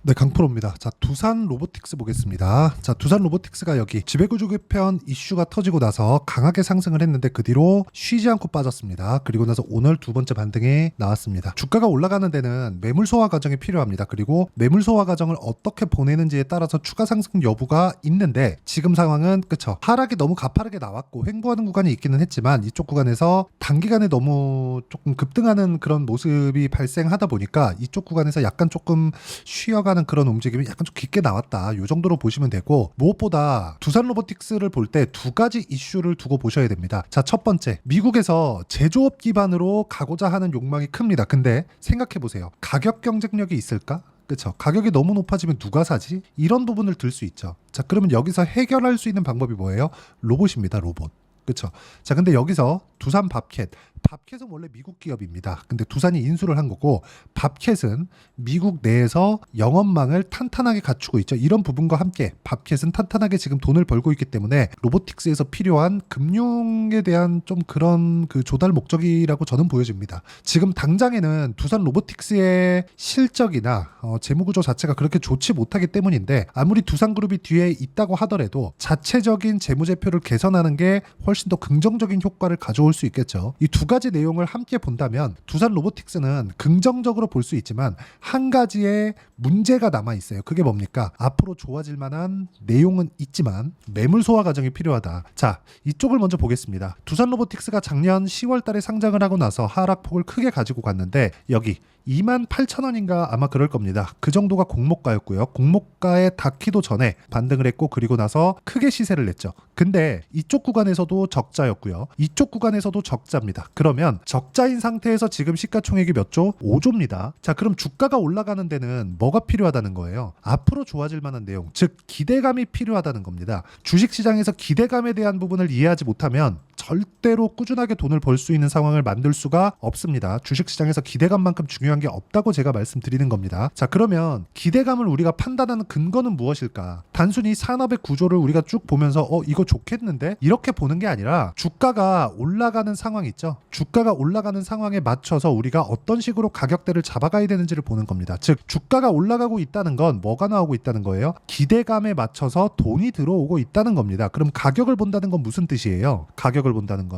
네, 강프로입니다. 자, 두산 로보틱스 보겠습니다. 자, 두산 로보틱스가 여기 지배구조 개편 이슈가 터지고 나서 강하게 상승을 했는데 그 뒤로 쉬지 않고 빠졌습니다. 그리고 나서 오늘 두 번째 반등이 나왔습니다. 주가가 올라가는 데는 매물 소화 과정이 필요합니다. 그리고 매물 소화 과정을 어떻게 보내는지에 따라서 추가 상승 여부가 있는데 지금 상황은 그쵸, 하락이 너무 가파르게 나왔고 횡보하는 구간이 있기는 했지만 이쪽 구간에서 단기간에 너무 조금 급등하는 그런 모습이 발생하다 보니까 이쪽 구간에서 약간 조금 쉬어가는 그런 움직임이 약간 좀 깊게 나왔다. 이 정도로 보시면 되고, 무엇보다 두산 로보틱스를 볼 때 두 가지 이슈를 두고 보셔야 됩니다. 자, 첫 번째, 미국에서 제조업 기반으로 가고자 하는 욕망이 큽니다. 근데 생각해 보세요. 가격 경쟁력이 있을까? 그렇죠. 가격이 너무 높아지면 누가 사지? 이런 부분을 들 수 있죠. 자, 그러면 여기서 해결할 수 있는 방법이 뭐예요? 로봇입니다. 로봇. 그렇죠. 자, 근데 여기서 두산 밥캣은 원래 미국 기업입니다. 근데 두산이 인수를 한 거고, 밥캣은 미국 내에서 영업망을 탄탄하게 갖추고 있죠. 이런 부분과 함께 밥캣은 탄탄하게 지금 돈을 벌고 있기 때문에 로보틱스에서 필요한 금융에 대한 좀 그런 그 조달 목적이라고 저는 보여집니다. 지금 당장에는 두산 로보틱스의 실적이나 재무구조 자체가 그렇게 좋지 못하기 때문인데, 아무리 두산그룹이 뒤에 있다고 하더라도 자체적인 재무제표를 개선하는 게 훨씬 더 긍정적인 효과를 가져올 수 있겠죠. 이 두 가지 내용을 함께 본다면 두산 로보틱스는 긍정적으로 볼 수 있지만 한 가지의 문제가 남아 있어요. 그게 뭡니까? 앞으로 좋아질 만한 내용은 있지만 매물 소화 과정이 필요하다. 자, 이쪽을 먼저 보겠습니다. 두산 로보틱스가 작년 10월 달에 상장을 하고 나서 하락폭을 크게 가지고 갔는데 여기 28,000원인가 아마 그럴 겁니다. 그 정도가 공모가였고요. 공모가에 닿기도 전에 반등을 했고, 그리고 나서 크게 시세를 냈죠. 근데 이쪽 구간에서도 적자였고요. 이쪽 구간에서도 적자입니다. 그러면 적자인 상태에서 지금 시가총액이 몇 조? 5조입니다. 자, 그럼 주가가 올라가는 데는 뭐가 필요하다는 거예요? 앞으로 좋아질 만한 내용, 즉 기대감이 필요하다는 겁니다. 주식시장에서 기대감에 대한 부분을 이해하지 못하면 절대로 꾸준하게 돈을 벌 수 있는 상황을 만들 수가 없습니다. 주식시장에서 기대감만큼 중요한 게 없다고 제가 말씀드리는 겁니다. 자, 그러면 기대감을 우리가 판단하는 근거는 무엇일까? 단순히 산업의 구조를 우리가 쭉 보면서 이거 좋겠는데? 이렇게 보는 게 아니라 주가가 올라가는 상황 있죠? 주가가 올라가는 상황에 맞춰서 우리가 어떤 식으로 가격대를 잡아가야 되는지를 보는 겁니다. 즉, 주가가 올라가고 있다는 건 뭐가 나오고 있다는 거예요? 기대감에 맞춰서 돈이 들어오고 있다는 겁니다. 그럼 가격을 본다는 건 무슨 뜻이에요? 가격을 본다는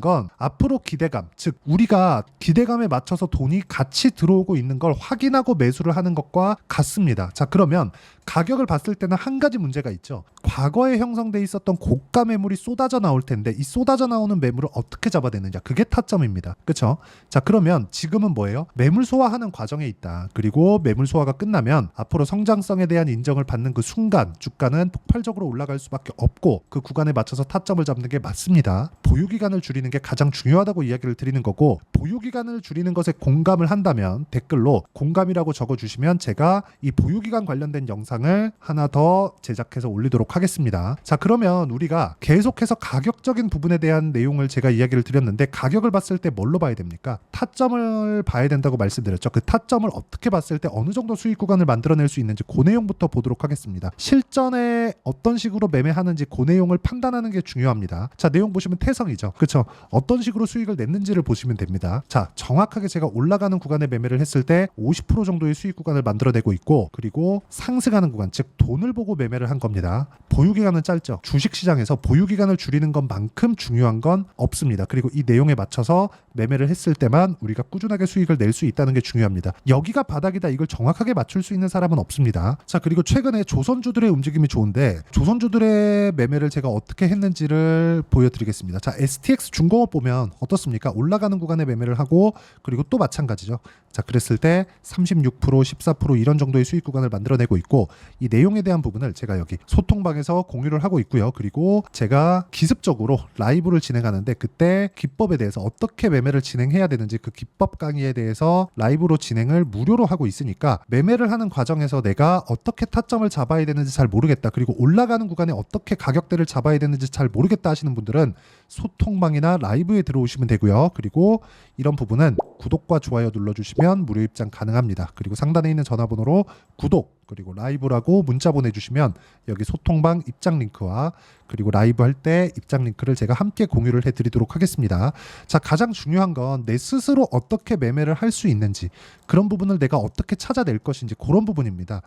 건 앞으로 기대감, 즉 우리가 기대감에 맞춰서 돈이 같이 들어오고 있는 걸 확인하고 매수를 하는 것과 같습니다. 자, 그러면 가격을 봤을 때는 한 가지 문제가 있죠. 과거에 형성돼 있었던 고가 매물이 쏟아져 나올 텐데 이 쏟아져 나오는 매물을 어떻게 잡아내느냐, 그게 타점입니다. 그렇죠? 자, 그러면 지금은 뭐예요? 매물 소화하는 과정에 있다. 그리고 매물 소화가 끝나면 앞으로 성장성에 대한 인정을 받는 그 순간 주가는 폭발적으로 올라갈 수밖에 없고, 그 구간에 맞춰서 타점을 잡는 게 맞습니다. 보유기간을 줄이는 게 가장 중요하다고 이야기를 드리는 거고, 보유기간을 줄이는 것에 공감을 한다면 댓글로 공감이라고 적어주시면 제가 이 보유기간 관련된 영상을 하나 더 제작해서 올리도록 하겠습니다. 자, 그러면 우리가 계속해서 가격적인 부분에 대한 내용을 제가 이야기를 드렸는데, 가격을 봤을 때 뭘로 봐야 됩니까? 타점을 봐야 된다고 말씀드렸죠. 그 타점을 어떻게 봤을 때 어느 정도 수익 구간을 만들어낼 수 있는지 그 내용부터 보도록 하겠습니다. 실전에 어떤 식으로 매매하는지 그 내용을 판단하는 게 중요합니다. 자, 내용 보시면 태성이죠. 그렇죠? 어떤 식으로 수익을 냈는지를 보시면 됩니다. 자, 정확하게 제가 올라가는 구간에 매매를 했을 때 50% 정도의 수익 구간을 만들어내고 있고, 그리고 상승하는 구간, 즉 돈을 보고 매매를 한 겁니다. 보유기간은 짧죠. 주식시장에서 보유기간을 줄이는 것만큼 중요한 건 없습니다. 그리고 이 내용에 맞춰서 매매를 했을 때만 우리가 꾸준하게 수익을 낼 수 있다는 게 중요합니다. 여기가 바닥이다, 이걸 정확하게 맞출 수 있는 사람은 없습니다. 자, 그리고 최근에 조선주들의 움직임이 좋은데 조선주들의 매매를 제가 어떻게 했는지를 보여드리겠습니다. 자, STX 중공업 보면 어떻습니까? 올라가는 구간에 매매를 하고, 그리고 또 마찬가지죠. 자, 그랬을 때 36%, 14% 이런 정도의 수익 구간을 만들어내고 있고, 이 내용에 대한 부분을 제가 여기 소통방에서 공유를 하고 있고요. 그리고 제가 기습적으로 라이브를 진행하는데 그때 기법에 대해서 어떻게 매매를 진행해야 되는지 그 기법 강의에 대해서 라이브로 진행을 무료로 하고 있으니까, 매매를 하는 과정에서 내가 어떻게 타점을 잡아야 되는지 잘 모르겠다, 그리고 올라가는 구간에 어떻게 가격대를 잡아야 되는지 잘 모르겠다 하시는 분들은 소통방이나 라이브에 들어오시면 되고요. 그리고 이런 부분은 구독과 좋아요 눌러주시면 무료 입장 가능합니다. 그리고 상단에 있는 전화번호로 구독 그리고 라이브라고 문자 보내주시면 여기 소통방 입장 링크와 그리고 라이브 할 때 입장 링크를 제가 함께 공유를 해드리도록 하겠습니다. 자, 가장 중요한 건 내 스스로 어떻게 매매를 할 수 있는지, 그런 부분을 내가 어떻게 찾아낼 것인지, 그런 부분입니다.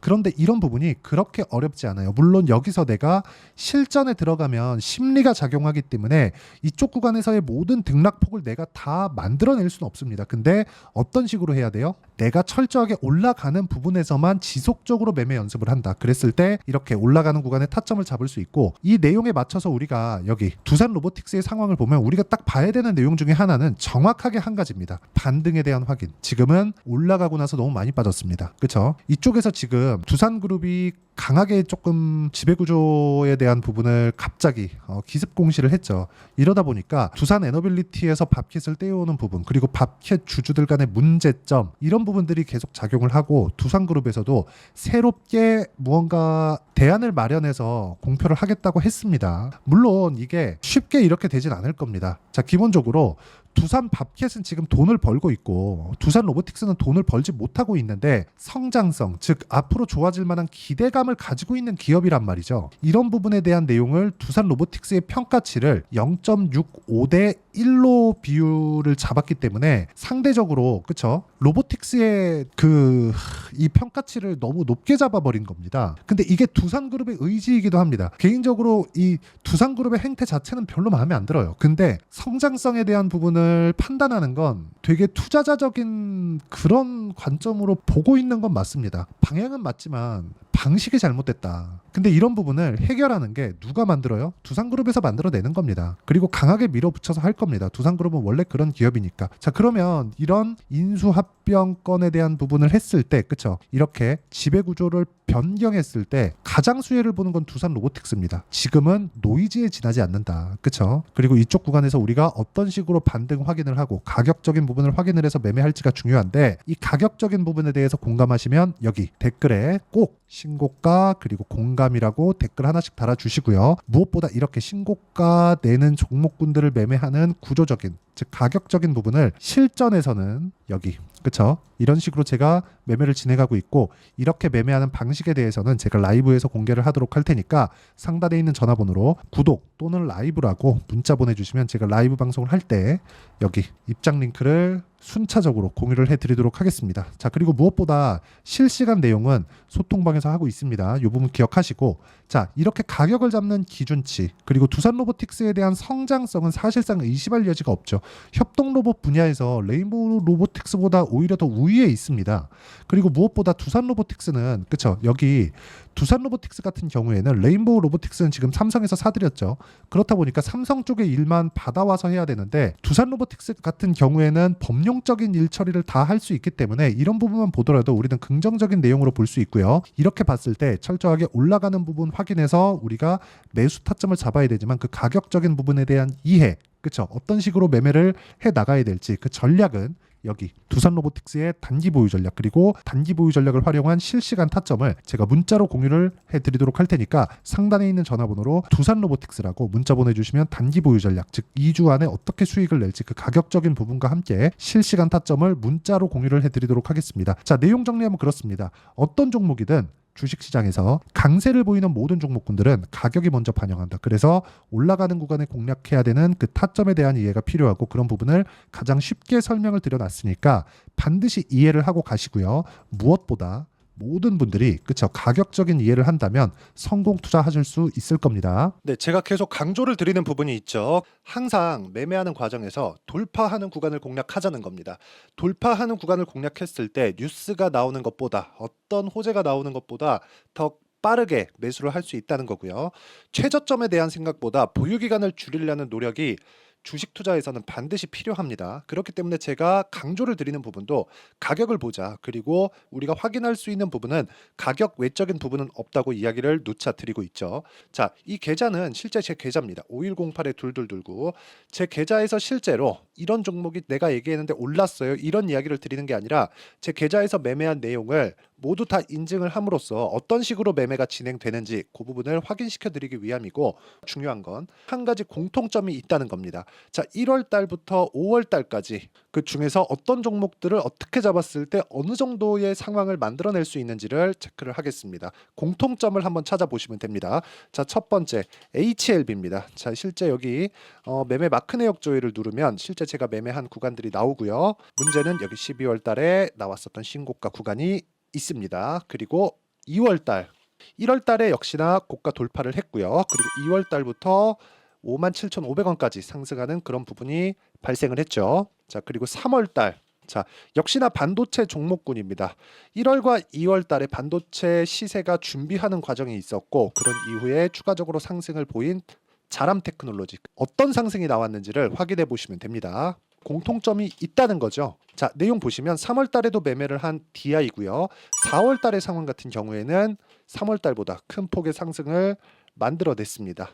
그런데 이런 부분이 그렇게 어렵지 않아요. 물론 여기서 내가 실전에 들어가면 심리가 작용하기 때문에 이쪽 구간에서의 모든 등락폭을 내가 다 만들어낼 수는 없습니다. 근데 어떤 식으로 해야 돼요? 내가 철저하게 올라가는 부분에서만 지속적으로 매매 연습을 한다. 그랬을 때 이렇게 올라가는 구간에 타점을 잡을 수 있고, 이 내용에 맞춰서 우리가 여기 두산 로보틱스의 상황을 보면 우리가 딱 봐야 되는 내용 중에 하나는 정확하게 한 가지입니다. 반등에 대한 확인. 지금은 올라가고 나서 너무 많이 빠졌습니다. 그렇죠? 이쪽에서 지금 두산그룹이 강하게 조금 지배구조에 대한 부분을 갑자기 기습 공시를 했죠. 이러다 보니까 두산 에너빌리티에서 밥킷을 떼어오는 부분, 그리고 밥킷 주주들 간의 문제점, 이런 부분들이 계속 작용을 하고 두산그룹에서도 새롭게 무언가 대안을 마련해서 공표를 하겠다고 했습니다. 물론 이게 쉽게 이렇게 되진 않을 겁니다. 자, 기본적으로 두산 밥캣은 지금 돈을 벌고 있고 두산 로보틱스는 돈을 벌지 못하고 있는데 성장성, 즉 앞으로 좋아질 만한 기대감을 가지고 있는 기업이란 말이죠. 이런 부분에 대한 내용을 두산 로보틱스의 평가치를 0.65대 1로 비율을 잡았기 때문에 상대적으로, 그쵸, 로보틱스의 이 평가치를 너무 높게 잡아버린 겁니다. 근데 이게 두산그룹의 의지이기도 합니다. 개인적으로 이 두산그룹의 행태 자체는 별로 마음에 안 들어요. 근데 성장성에 대한 부분을 판단하는 건 되게 투자자적인 그런 관점으로 보고 있는 건 맞습니다. 방향은 맞지만 방식이 잘못됐다. 근데 이런 부분을 해결하는 게 누가 만들어요? 두산그룹에서 만들어내는 겁니다. 그리고 강하게 밀어붙여서 할 겁니다. 두산그룹은 원래 그런 기업이니까. 자, 그러면 이런 인수합병건에 대한 부분을 했을 때, 그쵸, 이렇게 지배구조를 변경했을 때 가장 수혜를 보는 건 두산 로보틱스입니다. 지금은 노이즈에 지나지 않는다. 그쵸? 그리고 이쪽 구간에서 우리가 어떤 식으로 반등 확인을 하고 가격적인 부분을 확인을 해서 매매할지가 중요한데, 이 가격적인 부분에 대해서 공감하시면 여기 댓글에 꼭 신고가 그리고 공감이라고 댓글 하나씩 달아주시고요. 무엇보다 이렇게 신고가 내는 종목군들을 매매하는 구조적인, 즉 가격적인 부분을 실전에서는 여기, 그쵸, 이런 식으로 제가 매매를 진행하고 있고, 이렇게 매매하는 방식에 대해서는 제가 라이브에서 공개를 하도록 할 테니까 상단에 있는 전화번호로 구독 또는 라이브라고 문자 보내주시면 제가 라이브 방송을 할 때 여기 입장 링크를 순차적으로 공유를 해드리도록 하겠습니다. 자, 그리고 무엇보다 실시간 내용은 소통방에서 하고 있습니다. 이 부분 기억하시고, 자, 이렇게 가격을 잡는 기준치, 그리고 두산 로보틱스에 대한 성장성은 사실상 의심할 여지가 없죠. 협동 로봇 분야에서 레인보우 로보틱스보다 오히려 더 우위에 있습니다. 그리고 무엇보다 두산 로보틱스는, 그쵸, 여기 두산 로보틱스 같은 경우에는 레인보우 로보틱스는 지금 삼성에서 사들였죠. 그렇다 보니까 삼성 쪽의 일만 받아와서 해야 되는데, 두산 로보틱스 같은 경우에는 법령적인 일 처리를 다 할 수 있기 때문에 이런 부분만 보더라도 우리는 긍정적인 내용으로 볼 수 있고요. 이렇게 봤을 때 철저하게 올라가는 부분 확인해서 우리가 매수 타점을 잡아야 되지만 그 가격적인 부분에 대한 이해, 그쵸, 어떤 식으로 매매를 해 나가야 될지 그 전략은 여기 두산 로보틱스의 단기 보유 전략, 그리고 단기 보유 전략을 활용한 실시간 타점을 제가 문자로 공유를 해드리도록 할 테니까 상단에 있는 전화번호로 두산 로보틱스라고 문자 보내주시면 단기 보유 전략, 즉 2주 안에 어떻게 수익을 낼지 그 가격적인 부분과 함께 실시간 타점을 문자로 공유를 해드리도록 하겠습니다. 자, 내용 정리하면 그렇습니다. 어떤 종목이든 주식시장에서 강세를 보이는 모든 종목군들은 가격이 먼저 반영한다. 그래서 올라가는 구간에 공략해야 되는 그 타점에 대한 이해가 필요하고, 그런 부분을 가장 쉽게 설명을 드려놨으니까 반드시 이해를 하고 가시고요. 무엇보다 모든 분들이, 그쵸, 가격적인 이해를 한다면 성공 투자하실 수 있을 겁니다. 네, 제가 계속 강조를 드리는 부분이 있죠. 항상 매매하는 과정에서 돌파하는 구간을 공략하자는 겁니다. 돌파하는 구간을 공략했을 때 뉴스가 나오는 것보다, 어떤 호재가 나오는 것보다 더 빠르게 매수를 할 수 있다는 거고요. 최저점에 대한 생각보다 보유기간을 줄이려는 노력이 주식 투자에서는 반드시 필요합니다. 그렇기 때문에 제가 강조를 드리는 부분도 가격을 보자, 그리고 우리가 확인할 수 있는 부분은 가격 외적인 부분은 없다고 이야기를 누차 드리고 있죠. 자, 이 계좌는 실제 제 계좌입니다. 5108-2229. 제 계좌에서 실제로 이런 종목이 내가 얘기했는데 올랐어요. 이런 이야기를 드리는 게 아니라 제 계좌에서 매매한 내용을 모두 다 인증을 함으로써 어떤 식으로 매매가 진행되는지 그 부분을 확인시켜 드리기 위함이고, 중요한 건 한 가지 공통점이 있다는 겁니다. 자, 1월 달부터 5월 달까지 그 중에서 어떤 종목들을 어떻게 잡았을 때 어느 정도의 상황을 만들어낼 수 있는지를 체크를 하겠습니다. 공통점을 한번 찾아보시면 됩니다. 자, 첫 번째 HLB입니다. 자, 실제 여기 매매 마크 내역 조회를 누르면 실제 제가 매매한 구간들이 나오고요. 문제는 여기 12월 달에 나왔었던 신고가 구간이 있습니다. 그리고 2월 달, 1월 달에 역시나 고가 돌파를 했고요. 그리고 2월 달부터 57,500원까지 상승하는 그런 부분이 발생을 했죠. 자, 그리고 3월 달, 자, 역시나 반도체 종목군입니다. 1월과 2월 달에 반도체 시세가 준비하는 과정이 있었고, 그런 이후에 추가적으로 상승을 보인 자람 테크놀로지, 어떤 상승이 나왔는지를 확인해 보시면 됩니다. 공통점이 있다는 거죠. 자, 내용 보시면 3월 달에도 매매를 한 DI고요. 4월 달의 상황 같은 경우에는 3월 달보다 큰 폭의 상승을 만들어냈습니다.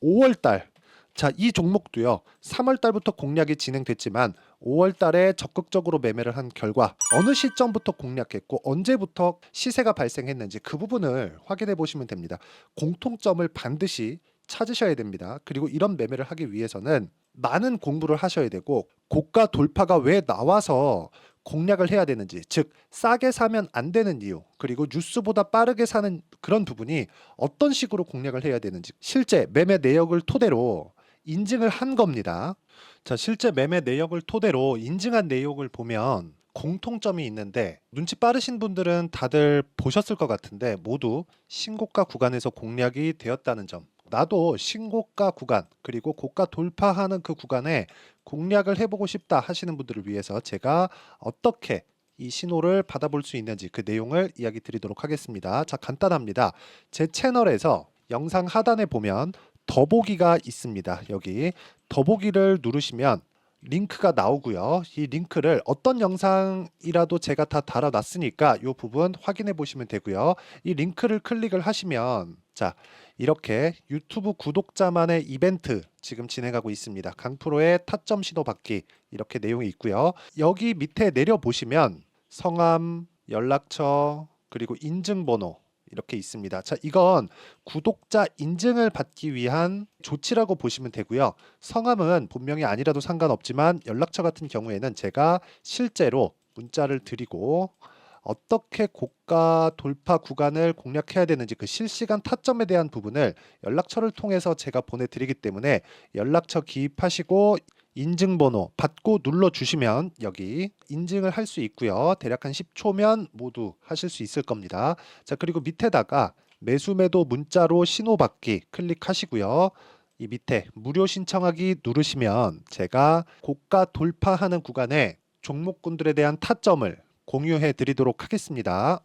5월 달, 자, 이 종목도요. 3월 달부터 공략이 진행됐지만 5월 달에 적극적으로 매매를 한 결과 어느 시점부터 공략했고 언제부터 시세가 발생했는지 그 부분을 확인해 보시면 됩니다. 공통점을 반드시 찾으셔야 됩니다. 그리고 이런 매매를 하기 위해서는 많은 공부를 하셔야 되고, 고가 돌파가 왜 나와서 공략을 해야 되는지, 즉 싸게 사면 안 되는 이유, 그리고 뉴스보다 빠르게 사는 그런 부분이 어떤 식으로 공략을 해야 되는지 실제 매매 내역을 토대로 인증을 한 겁니다. 자, 실제 매매 내역을 토대로 인증한 내용을 보면 공통점이 있는데, 눈치 빠르신 분들은 다들 보셨을 것 같은데 모두 신고가 구간에서 공략이 되었다는 점, 나도 신고가 구간 그리고 고가 돌파하는 그 구간에 공략을 해보고 싶다 하시는 분들을 위해서 제가 어떻게 이 신호를 받아볼 수 있는지 그 내용을 이야기 드리도록 하겠습니다. 자, 간단합니다. 제 채널에서 영상 하단에 보면 더보기가 있습니다. 여기 더보기를 누르시면 링크가 나오고요. 이 링크를 어떤 영상이라도 제가 다 달아놨으니까 이 부분 확인해 보시면 되고요. 이 링크를 클릭을 하시면, 자, 이렇게 유튜브 구독자만의 이벤트 지금 진행하고 있습니다. 강프로의 타점 신호 받기, 이렇게 내용이 있고요. 여기 밑에 내려 보시면 성함, 연락처, 그리고 인증번호 이렇게 있습니다. 자, 이건 구독자 인증을 받기 위한 조치라고 보시면 되고요. 성함은 본명이 아니라도 상관없지만 연락처 같은 경우에는 제가 실제로 문자를 드리고 어떻게 고가 돌파 구간을 공략해야 되는지 그 실시간 타점에 대한 부분을 연락처를 통해서 제가 보내드리기 때문에 연락처 기입하시고 인증번호 받고 눌러주시면 여기 인증을 할 수 있고요. 대략 한 10초면 모두 하실 수 있을 겁니다. 자, 그리고 밑에다가 매수매도 문자로 신호받기 클릭하시고요. 이 밑에 무료 신청하기 누르시면 제가 고가 돌파하는 구간에 종목군들에 대한 타점을 공유해 드리도록 하겠습니다.